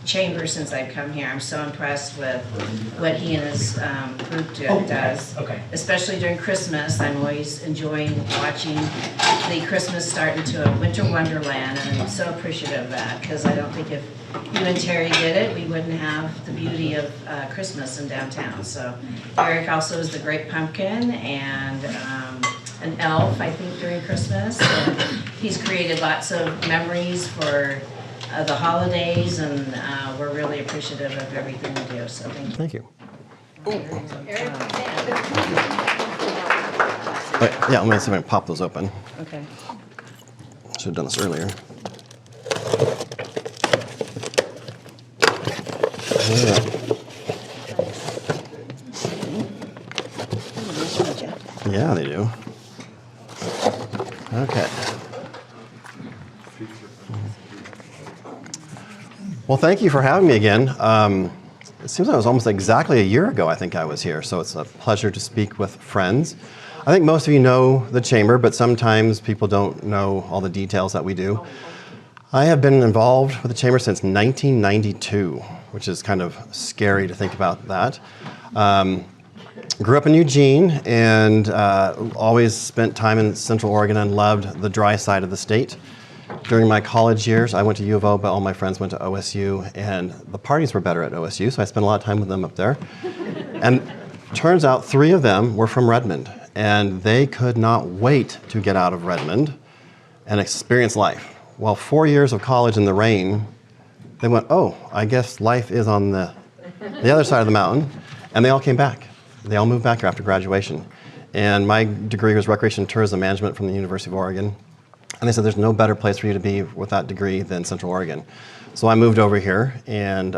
chamber since I've come here. I'm so impressed with what he and his group does. Okay. Especially during Christmas, I'm always enjoying watching the Christmas start into a winter wonderland, and I'm so appreciative of that, because I don't think if you and Terry did it, we wouldn't have the beauty of Christmas in downtown. So Eric also is the great pumpkin and an elf, I think, during Christmas. And he's created lots of memories for the holidays, and we're really appreciative of everything we do. So thank you. Thank you. Wait, yeah, I'm going to see if I can pop those open. Okay. Should have done this earlier. Yeah, they do. Okay. Well, thank you for having me again. It seems like it was almost exactly a year ago I think I was here, so it's a pleasure to speak with friends. I think most of you know the Chamber, but sometimes people don't know all the details that we do. I have been involved with the Chamber since 1992, which is kind of scary to think about that. Grew up in Eugene and always spent time in Central Oregon and loved the dry side of the state. During my college years, I went to U of O, but all my friends went to OSU, and the parties were better at OSU, so I spent a lot of time with them up there. And turns out 3 of them were from Redmond, and they could not wait to get out of Redmond and experience life. Well, 4 years of college in the rain, they went, oh, I guess life is on the other side of the mountain, and they all came back. They all moved back here after graduation. And my degree was Recreation and Tourism Management from the University of Oregon. And they said, there's no better place for you to be with that degree than Central Oregon. So I moved over here and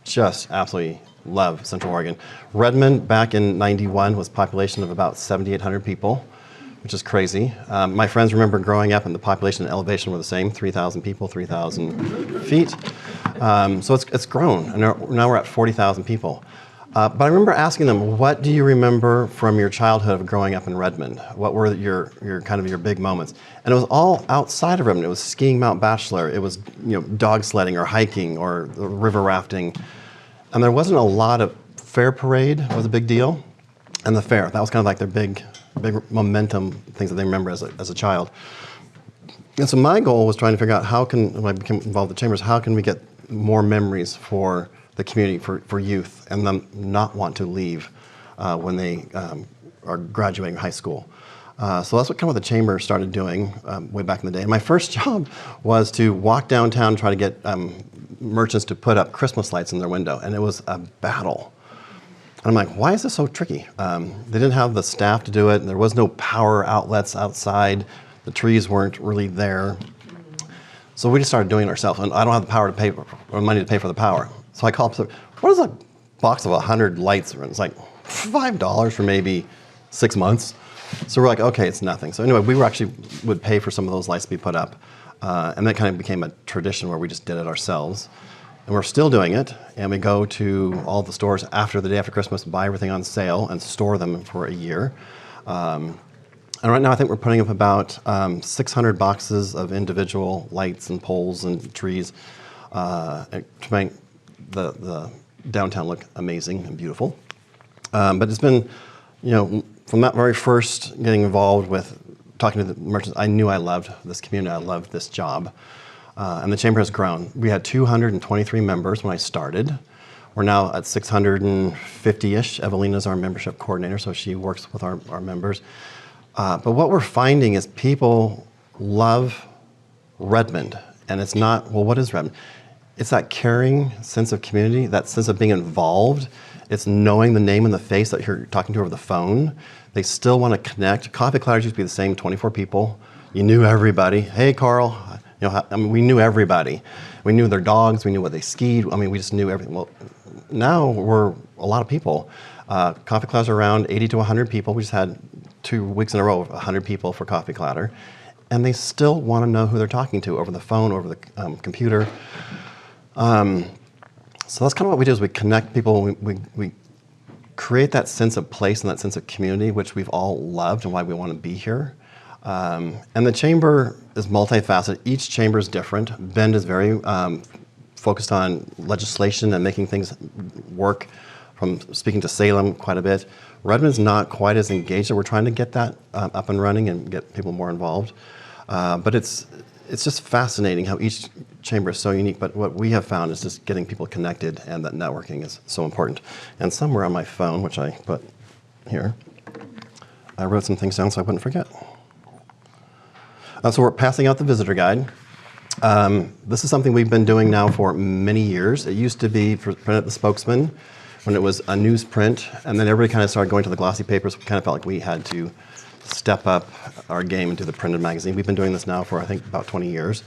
just absolutely love Central Oregon. Redmond back in '91 was a population of about 7,800 people, which is crazy. My friends remember growing up and the population and elevation were the same, 3,000 people, 3,000 feet. So it's grown, and now we're at 40,000 people. But I remember asking them, what do you remember from your childhood of growing up in Redmond? What were your kind of your big moments? And it was all outside of Redmond. It was skiing Mount Bachelor. It was dog sledding or hiking or river rafting. And there wasn't a lot of fair parade was a big deal. And the fair, that was kind of like their big momentum things that they remember as a child. And so my goal was trying to figure out when I became involved with the Chambers, how can we get more memories for the community, for youth, and them not want to leave when they are graduating high school. So that's what kind of the Chamber started doing way back in the day. And my first job was to walk downtown and try to get merchants to put up Christmas lights in their window, and it was a battle. And I'm like, why is this so tricky? They didn't have the staff to do it, and there was no power outlets outside. The trees weren't really there. So we just started doing it ourselves, and I don't have the power to pay or money to pay for the power. So I called up, what is a box of 100 lights? And it's like $5 for maybe 6 months. So we're like, okay, it's nothing. So anyway, we would pay for some of those lights to be put up. And that kind of became a tradition where we just did it ourselves. And we're still doing it. And we go to all the stores after the day after Christmas, buy everything on sale and store them for a year. And right now I think we're putting up about 600 boxes of individual lights and poles and trees to make the downtown look amazing and beautiful. But it's been, from that very first getting involved with talking to the merchants, I knew I loved this community, I loved this job. And the Chamber has grown. We had 223 members when I started. We're now at 650-ish. Evelina's our membership coordinator, so she works with our members. But what we're finding is people love Redmond. And it's not, well, what is Redmond? It's that caring sense of community, that sense of being involved. It's knowing the name and the face that you're talking to over the phone. They still want to connect. Coffee Clatters used to be the same 24 people. You knew everybody. Hey, Carl. We knew everybody. We knew their dogs. We knew what they skied. We just knew everything. Well, now we're a lot of people. Coffee Clatters are around 80 to 100 people. We just had 2 weeks in a row of 100 people for Coffee Clatter. And they still want to know who they're talking to over the phone, over the computer. So that's kind of what we do is we connect people, we create that sense of place and that sense of community, which we've all loved and why we want to be here. And the Chamber is multifaceted. Each chamber is different. Bend is very focused on legislation and making things work, from speaking to Salem quite a bit. Redmond's not quite as engaged, so we're trying to get that up and running and get people more involved. But it's just fascinating how each chamber is so unique, but what we have found is just getting people connected, and that networking is so important. And somewhere on my phone, which I put here, I wrote some things down so I wouldn't forget. So we're passing out the visitor guide. This is something we've been doing now for many years. It used to be printed at the Spokesman when it was a newsprint, and then everybody kind of started going to the glossy papers. We kind of felt like we had to step up our game and do the printed magazine. We've been doing this now for, I think, about 20 years.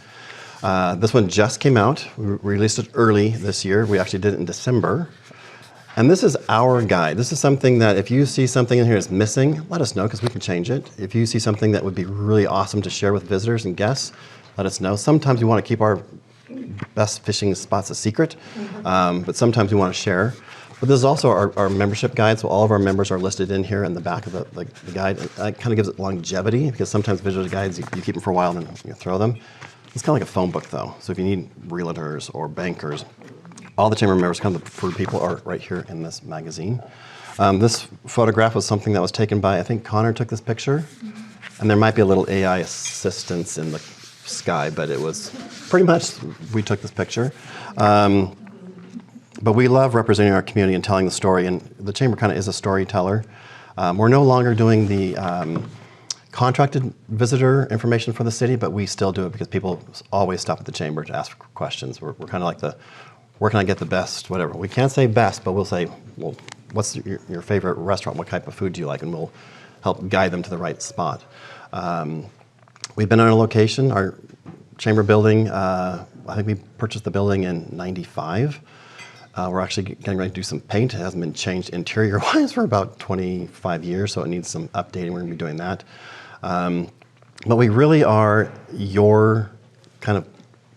This one just came out. We released it early this year. We actually did it in December. And this is our guide. This is something that if you see something in here that's missing, let us know, because we can change it. If you see something that would be really awesome to share with visitors and guests, let us know. Sometimes we want to keep our best fishing spots a secret, but sometimes we want to share. But this is also our membership guide, so all of our members are listed in here in the back of the guide. That kind of gives it longevity, because sometimes visitor guides, you keep them for a while and then you throw them. It's kind of like a phone book, though. So if you need realtors or bankers, all the chamber members, kind of the preferred people, are right here in this magazine. This photograph was something that was taken by, I think Connor took this picture, and there might be a little AI assistance in the sky, but it was pretty much, we took this picture. But we love representing our community and telling the story, and the chamber kind of is a storyteller. We're no longer doing the contracted visitor information for the city, but we still do it because people always stop at the chamber to ask questions. We're kind of like the, where can I get the best, whatever. We can't say best, but we'll say, well, what's your favorite restaurant? What type of food do you like? And we'll help guide them to the right spot. We've been on a location, our chamber building, I think we purchased the building in '95. We're actually getting ready to do some paint. It hasn't been changed interior-wise for about 25 years, so it needs some updating. We're going to be doing that. But we really are your kind of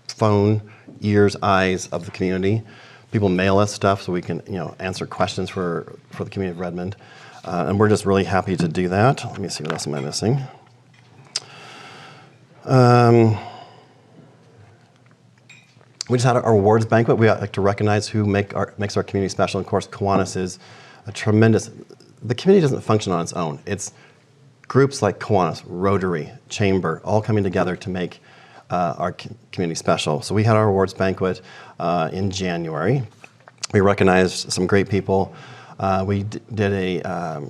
phone, ears, eyes of the community. People mail us stuff so we can, answer questions for the community of Redmond. And we're just really happy to do that. Let me see, what else am I missing? We just had our awards banquet. We like to recognize who makes our community special. And of course, Kiwanis is a tremendous, the community doesn't function on its own. It's groups like Kiwanis, Rotary, Chamber, all coming together to make our community special. So we had our awards banquet in January. We recognized some great people. We did a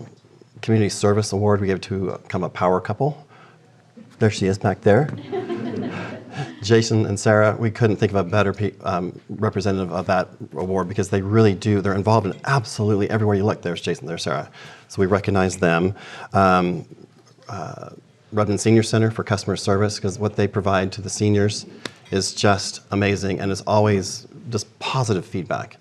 community service award we gave to kind of a power couple. There she is back there. Jason and Sarah, we couldn't think of a better representative of that award, because they really do. They're involved in absolutely everywhere you look. There's Jason, there's Sarah. So we recognize them. Redmond Senior Center for customer service, because what they provide to the seniors is just amazing, and is always just positive feedback.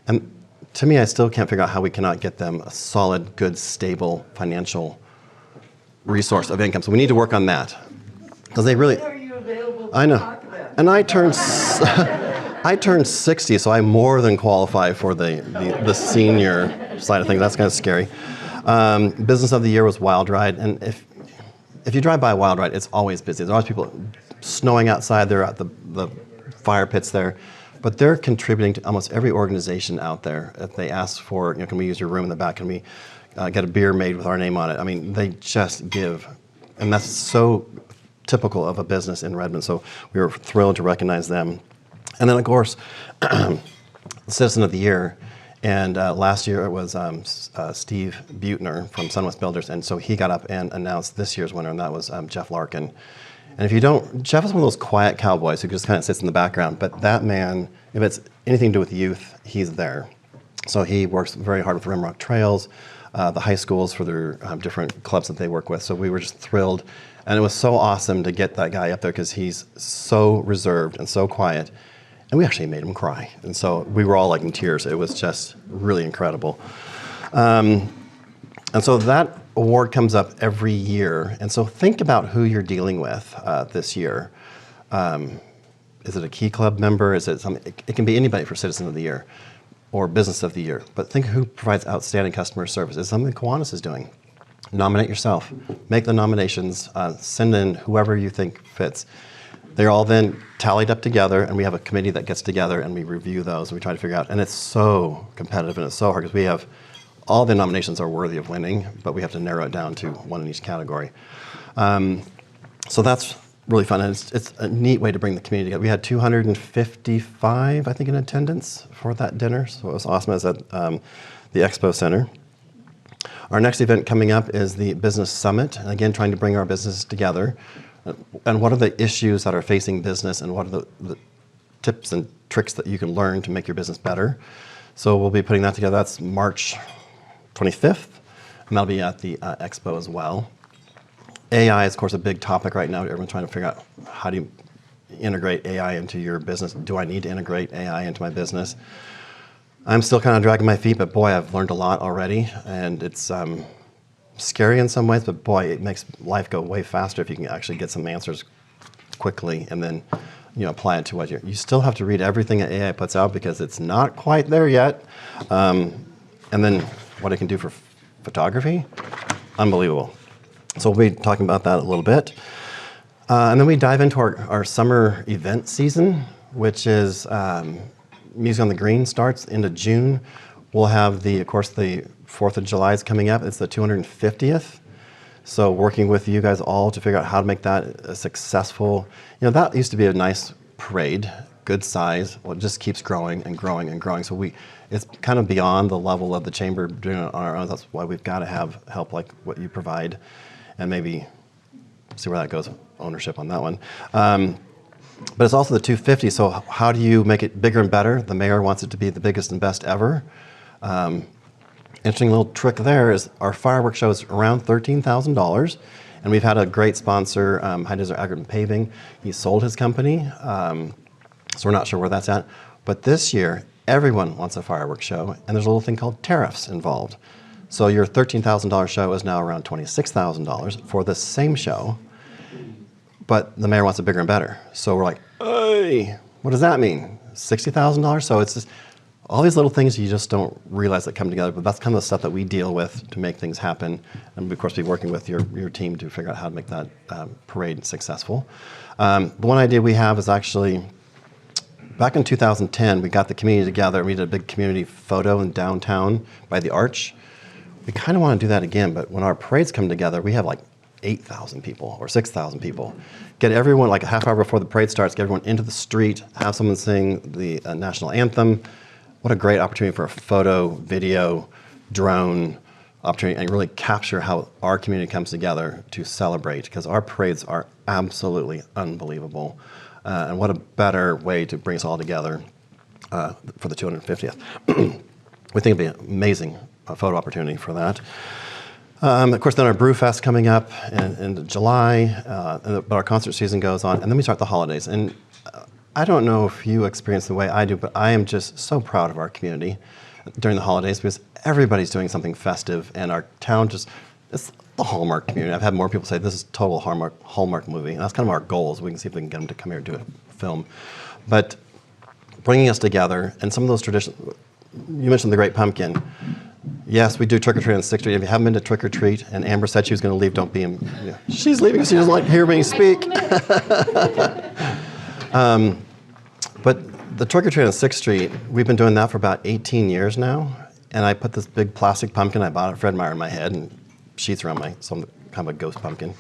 And to me, I still can't figure out how we cannot get them a solid, good, stable financial resource of income. So we need to work on that, because they really. I know, and I turned 60, so I more than qualify for the senior side of things. That's kind of scary. Business of the year was Wild Ride, and if you drive by Wild Ride, it's always busy. There's always people snowing outside. They're at the fire pits there, but they're contributing to almost every organization out there. If they ask for, can we use your room in the back? Can we get a beer made with our name on it? I mean, they just give, and that's so typical of a business in Redmond. So we were thrilled to recognize them. And then, of course, Citizen of the Year. And last year it was Steve Butner from Sunwest Builders. And so he got up and announced this year's winner, and that was Jeff Larkin. And if you don't, Jeff is one of those quiet cowboys who just kind of sits in the background. But that man, if it's anything to do with youth, he's there. So he works very hard with the Rimrock Trails, the high schools for their different clubs that they work with. So we were just thrilled. And it was so awesome to get that guy up there, because he's so reserved and so quiet. And we actually made him cry. And so we were all like in tears. It was just really incredible. And so that award comes up every year. And so think about who you're dealing with this year. Is it a Key Club member? Is it something? It can be anybody for Citizen of the Year or Business of the Year. But think who provides outstanding customer service. Is something Kiwanis is doing. Nominate yourself. Make the nominations. Send in whoever you think fits. They're all then tallied up together, and we have a committee that gets together and we review those and we try to figure out. And it's so competitive and it's so hard because we have all the nominations are worthy of winning, but we have to narrow it down to one in each category. So that's really fun, and it's a neat way to bring the community together. We had 255, I think, in attendance for that dinner, so it was awesome. It was at the Expo Center. Our next event coming up is the Business Summit, and again, trying to bring our businesses together. And what are the issues that are facing business, and what are the tips and tricks that you can learn to make your business better? So we'll be putting that together. That's March 25th, and that'll be at the Expo as well. AI is, of course, a big topic right now. Everyone's trying to figure out how do you integrate AI into your business. Do I need to integrate AI into my business? I'm still kind of dragging my feet, but boy, I've learned a lot already, and it's scary in some ways, but boy, it makes life go way faster if you can actually get some answers quickly and then apply it to what you still have to read everything that AI puts out because it's not quite there yet. And then what it can do for photography, unbelievable. So we'll be talking about that a little bit. And then we dive into our summer event season, which is Music on the Green starts into June. We'll have of course, the 4th of July is coming up. It's the 250th. So working with you guys all to figure out how to make that a successful, that used to be a nice parade, good size. Well, it just keeps growing and growing and growing. So it's kind of beyond the level of the chamber doing it on our own. That's why we've got to have help like what you provide, and maybe see where that goes, ownership on that one. But it's also the 250, so how do you make it bigger and better? The mayor wants it to be the biggest and best ever. Interesting little trick there is our fireworks show is around $13,000, and we've had a great sponsor, High Desert Aggregate and Paving. He sold his company, so we're not sure where that's at. But this year, everyone wants a fireworks show, and there's a little thing called tariffs involved. So your $13,000 show is now around $26,000 for the same show, but the mayor wants it bigger and better. So we're like, hey, what does that mean? $60,000? So it's just all these little things you just don't realize that come together, but that's kind of the stuff that we deal with to make things happen. And of course, be working with your team to figure out how to make that parade successful. The one idea we have is actually, back in 2010, we got the community together and we did a big community photo in downtown by the Arch. We kind of want to do that again, but when our parades come together, we have like 8,000 people or 6,000 people. Get everyone, like a half hour before the parade starts, get everyone into the street, have someone sing the national anthem. What a great opportunity for a photo, video, drone opportunity, and really capture how our community comes together to celebrate, because our parades are absolutely unbelievable. And what a better way to bring us all together for the 250th. We think it'd be an amazing photo opportunity for that. Of course, then our Brew Fest coming up in July, but our concert season goes on, and then we start the holidays. And I don't know if you experience the way I do, but I am just so proud of our community during the holidays because everybody's doing something festive, and our town it's the Hallmark community. I've had more people say this is total Hallmark movie, and that's kind of our goals. We can see if we can get them to come here and do a film. But bringing us together, and some of those traditions, you mentioned the Great Pumpkin. Yes, we do trick-or-treat on 6th Street. If you haven't been to trick-or-treat, and Amber said she was going to leave, don't be him. Yeah. She's leaving because she doesn't like to hear me speak. But the trick-or-treat on 6th Street, we've been doing that for about 18 years now. And I put this big plastic pumpkin I bought at Fred Meyer in my head and sheets around so I'm kind of a ghost pumpkin.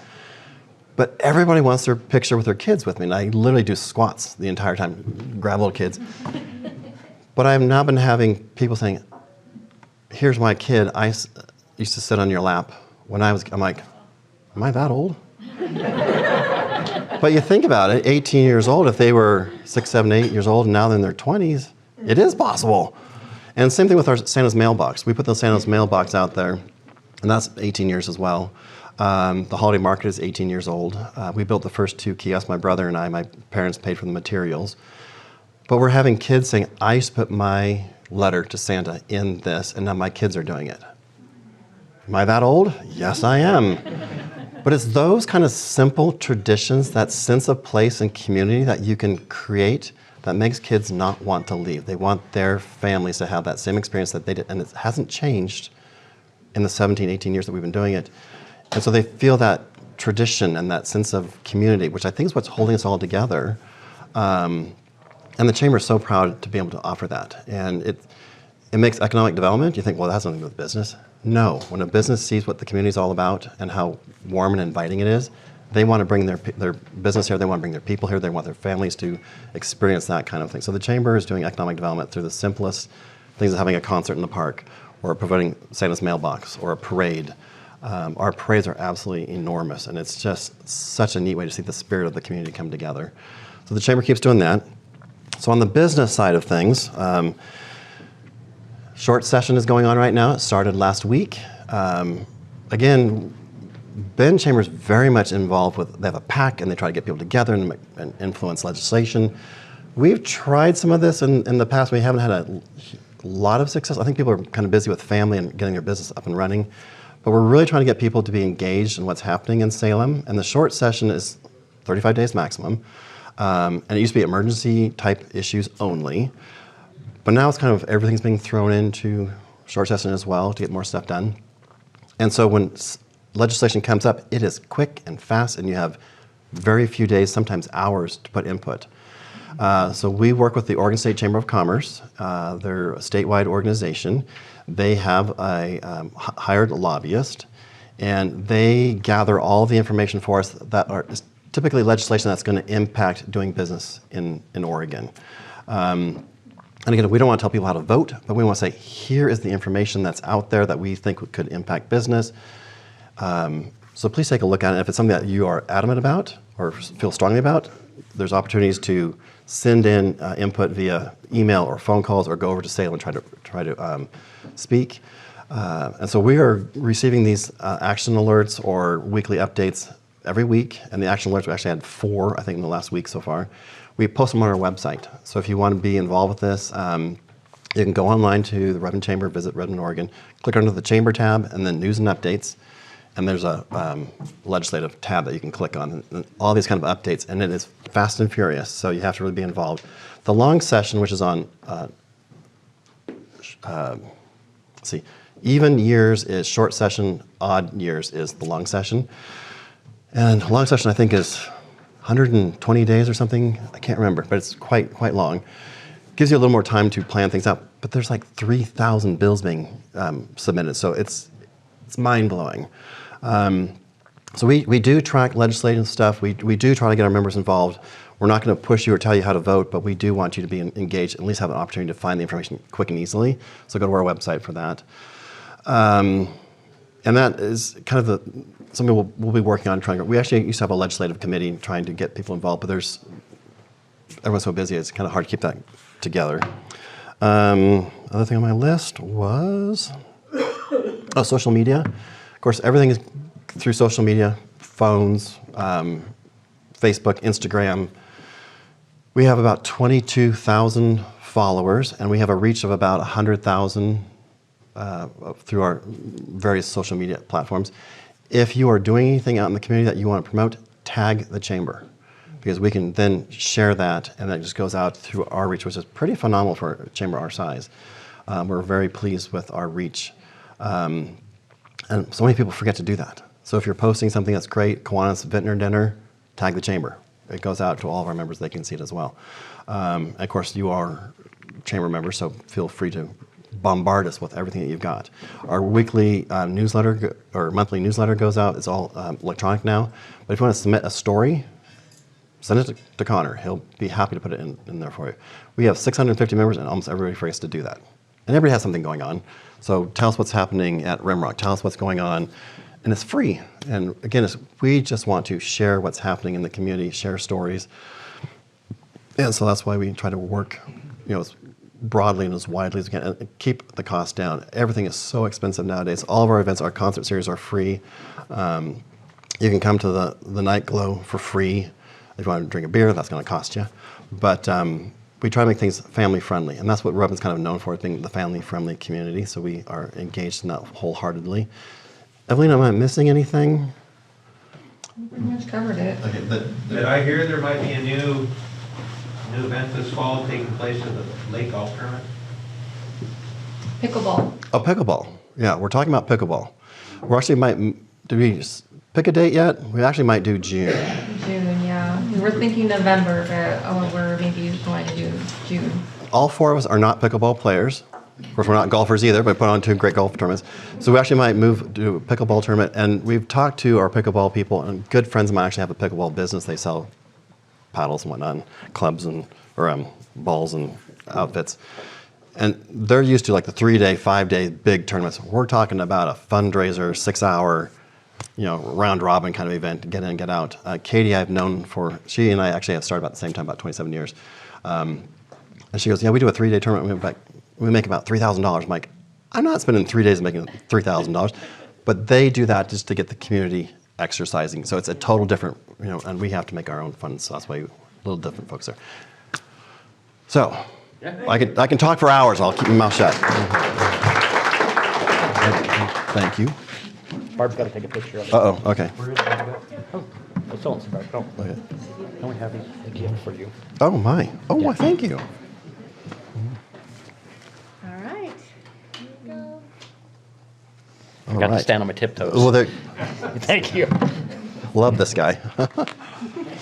But everybody wants their picture with their kids with me. And I literally do squats the entire time, grab little kids. But I've now been having people saying, here's my kid, I used to sit on your lap when I'm like, am I that old? But you think about it, 18 years old, if they were 6, 7, 8 years old and now they're in their 20s, it is possible. And same thing with our Santa's mailbox. We put the Santa's mailbox out there, and that's 18 years as well. The holiday market is 18 years old. We built the first 2 kiosks, my brother and I. My parents paid for the materials. But we're having kids saying, I used to put my letter to Santa in this, and now my kids are doing it. Am I that old? Yes, I am. But it's those kind of simple traditions, that sense of place and community that you can create that makes kids not want to leave. They want their families to have that same experience that they did, and it hasn't changed in the 17, 18 years that we've been doing it. And so they feel that tradition and that sense of community, which I think is what's holding us all together. And the Chamber is so proud to be able to offer that. And it makes economic development, you think, well, that has nothing to do with business. No, when a business sees what the community is all about and how warm and inviting it is, they want to bring their business here, they want to bring their people here, they want their families to experience that kind of thing. So the Chamber is doing economic development through the simplest things as having a concert in the park, or providing Santa's mailbox, or a parade. Our parades are absolutely enormous, and it's just such a neat way to see the spirit of the community come together. So the Chamber keeps doing that. So on the business side of things, short session is going on right now. It started last week. Again, Bend Chamber is very much involved with, they have a PAC and they try to get people together and influence legislation. We've tried some of this in the past. We haven't had a lot of success. I think people are kind of busy with family and getting their business up and running. But we're really trying to get people to be engaged in what's happening in Salem. And the short session is 35 days maximum. And it used to be emergency type issues only. But now it's kind of everything's being thrown into short session as well to get more stuff done. And so when legislation comes up, it is quick and fast, and you have very few days, sometimes hours, to put input. So we work with the Oregon State Chamber of Commerce. They're a statewide organization. They have a hired lobbyist, and they gather all the information for us that are typically legislation that's going to impact doing business in Oregon. And again, we don't want to tell people how to vote, but we want to say, here is the information that's out there that we think could impact business. So please take a look at it. If it's something that you are adamant about or feel strongly about, there's opportunities to send in input via email or phone calls, or go over to Salem and try to speak. And so we are receiving these action alerts or weekly updates every week, and the action alerts, we actually had 4, I think, in the last week so far. We post them on our website. So if you want to be involved with this, you can go online to the Redmond Chamber, visit Redmond, Oregon, click under the Chamber tab, and then News and Updates. And there's a legislative tab that you can click on, and all these kind of updates, and it is fast and furious, so you have to really be involved. The long session, which is on, let's see, even years is short session, odd years is the long session. And long session, I think, is 120 days or something. I can't remember, but it's quite long. Gives you a little more time to plan things out, but there's like 3,000 bills being submitted, so it's mind-blowing. So we do track legislative stuff. We do try to get our members involved. We're not going to push you or tell you how to vote, but we do want you to be engaged, at least have an opportunity to find the information quick and easily. So go to our website for that. And that is kind of something we'll be working on. We actually used to have a legislative committee trying to get people involved, but everyone's so busy, it's kind of hard to keep that together. Other thing on my list was social media. Of course, everything is through social media, phones, Facebook, Instagram. We have about 22,000 followers, and we have a reach of about 100,000 through our various social media platforms. If you are doing anything out in the community that you want to promote, tag the Chamber, because we can then share that, and that just goes out through our reach, which is pretty phenomenal for a chamber our size. We're very pleased with our reach. And so many people forget to do that. So if you're posting something that's great, Kiwanis Vintner Dinner, tag the Chamber. It goes out to all of our members, they can see it as well. And of course, you are Chamber members, so feel free to bombard us with everything that you've got. Our weekly newsletter, or monthly newsletter goes out. It's all electronic now. But if you want to submit a story, send it to Connor. He'll be happy to put it in there for you. We have 650 members, and almost everybody forgets to do that. And everybody has something going on. So tell us what's happening at Rimrock. Tell us what's going on. And it's free. And again, we just want to share what's happening in the community, share stories. And so that's why we try to work, as broadly and as widely as we can, and keep the cost down. Everything is so expensive nowadays. All of our events, our concert series are free. You can come to the Night Glow for free. If you want to drink a beer, that's going to cost you. But we try to make things family friendly, and that's what Redmond's kind of known for, being the family friendly community. So we are engaged in that wholeheartedly. Evelyn, am I missing anything? We pretty much covered it. Okay, Did I hear there might be a new event this fall taking place at the Lake Golf Tournament? Pickleball. Oh, pickleball. Yeah, we're talking about pickleball. We actually might do we pick a date yet? We actually might do June. June, yeah. We were thinking November, but we're maybe going to do June. All four of us are not pickleball players. Of course, we're not golfers either, but put on 2 great golf tournaments. So we actually might move to a pickleball tournament. And we've talked to our pickleball people, and good friends of mine actually have a pickleball business. They sell paddles and whatnot, and clubs and or balls and outfits. And they're used to like the 3-day, 5-day big tournaments. We're talking about a fundraiser, 6-hour, round robin kind of event, get in, get out. Katie, I've known she and I actually have started about the same time, about 27 years. And she goes, yeah, we do a 3-day tournament. We make about $3,000. I'm like, I'm not spending 3 days making $3,000. But they do that just to get the community exercising. So it's a total different, and we have to make our own funds. So that's why a little different folks there. So I can talk for hours. I'll keep my mouth shut. Thank you. Barb's got to take a picture of it. Uh-oh, okay. Where is Barb? Oh, it's still in Barb. Oh, Okay. and we have a gift for you. Oh, my. Oh, why, thank you. All right. I got to stand on my tiptoes. Well, Thank you. love this guy.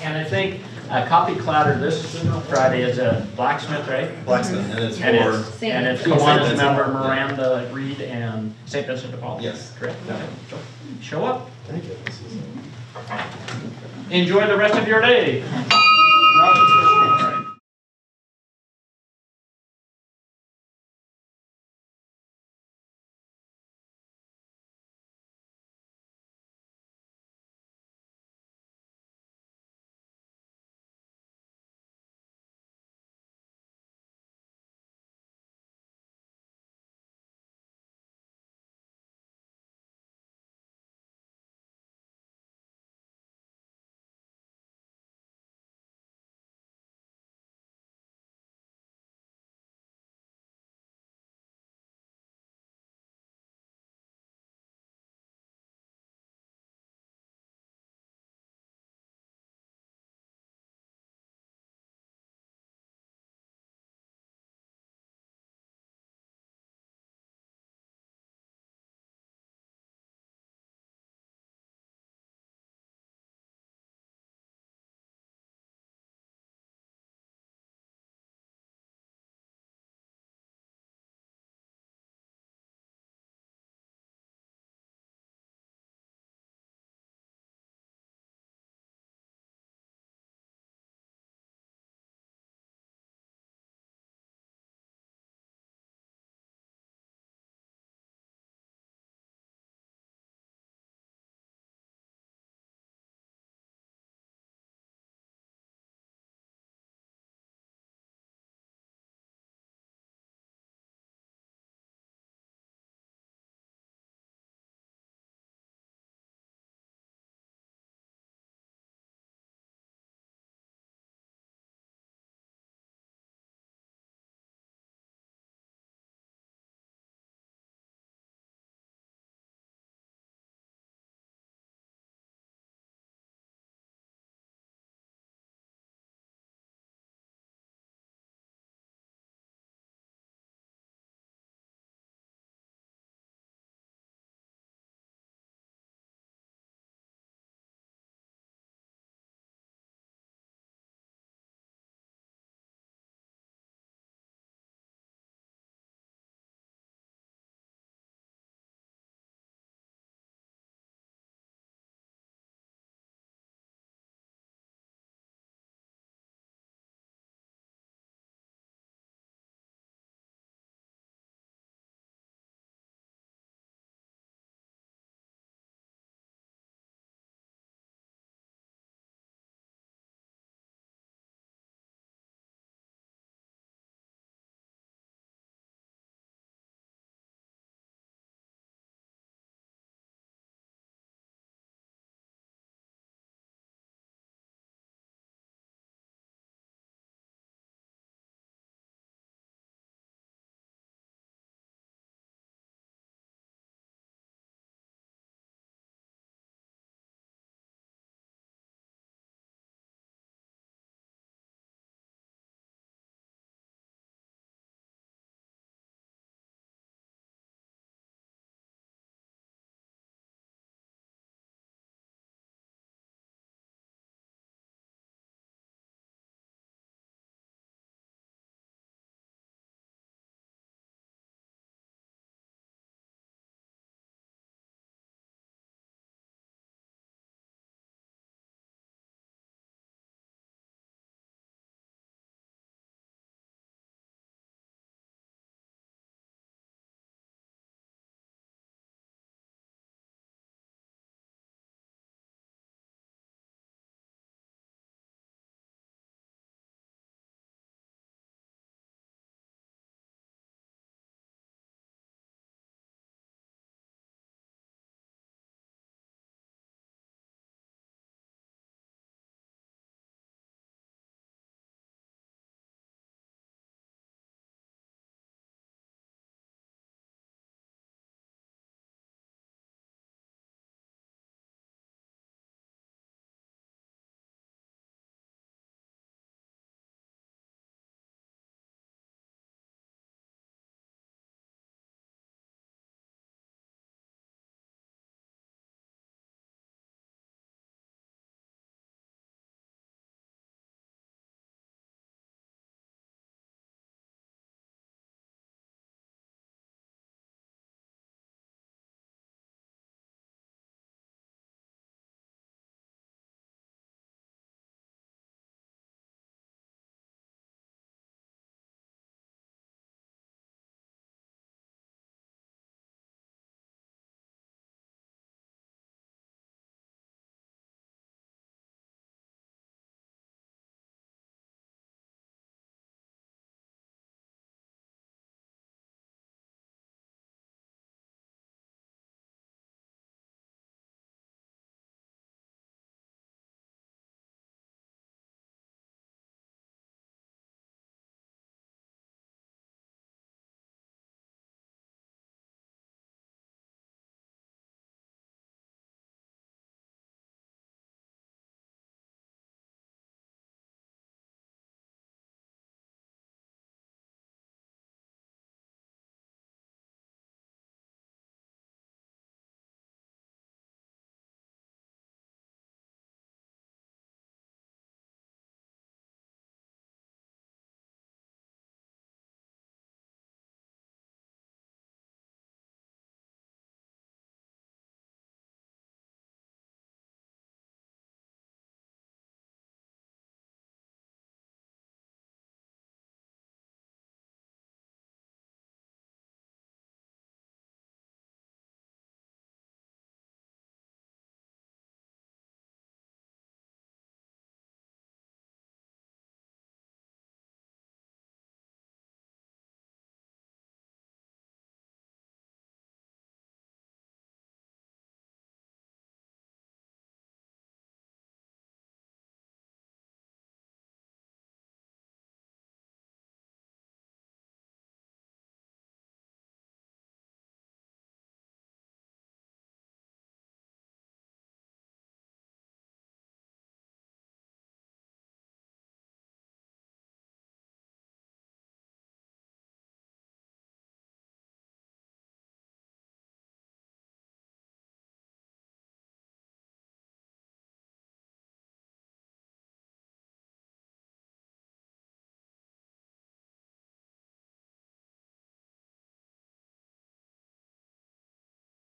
And I think Coffee Clatter this Friday is a blacksmith, right? Blacksmith, and it's And for, it's, and it's St. Kiwanis Vincent. member Miranda Reed and St. Vincent de Paul. Yes. Correct? Show up. Enjoy the rest of your day.